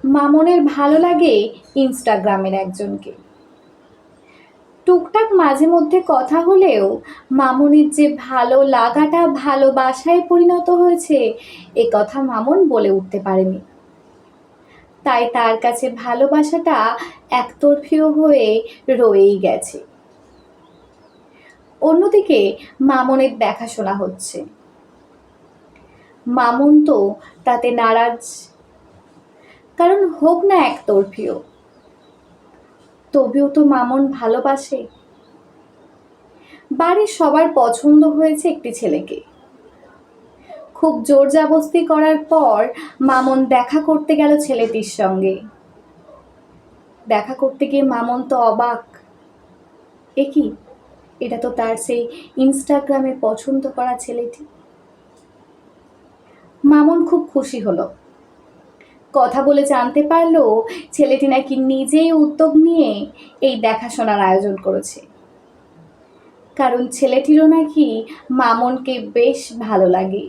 মামনের ভালো লাগে ইনস্টাগ্রামের একজনকে। টুকটাক মাঝে মধ্যে কথা হলেও মামনের যে ভালো লাগাটা ভালোবাসায় পরিণত হয়েছে এ কথা মামন বলে উঠতে পারেনি। তাই তার কাছে ভালোবাসাটা একতরফীয় হয়ে রয়েই গেছে। অন্যদিকে মামনের দেখাশোনা হচ্ছে। মামন তো তাতে নারাজ, কারণ হোক না একতরফীয়, তবেও তো মামন ভালোবাসে। বাড়ির সবার পছন্দ হয়েছে একটি ছেলেকে। খুব জোরজাবস্তি করার পর মামন দেখা করতে গেল ছেলেটির সঙ্গে। দেখা করতে গিয়ে মামন তো অবাক, এ কি, এটা তো তার সেই ইনস্টাগ্রামে পছন্দ করা ছেলেটি। মামন খুব খুশি হলো। কথা বলে জানতে পারলো ছেলেটি নাকি নিজেই উদ্যোগ নিয়ে এই দেখাশোনার আয়োজন করেছে, কারণ ছেলেটিরও নাকি মামনকে বেশ ভালো লাগে।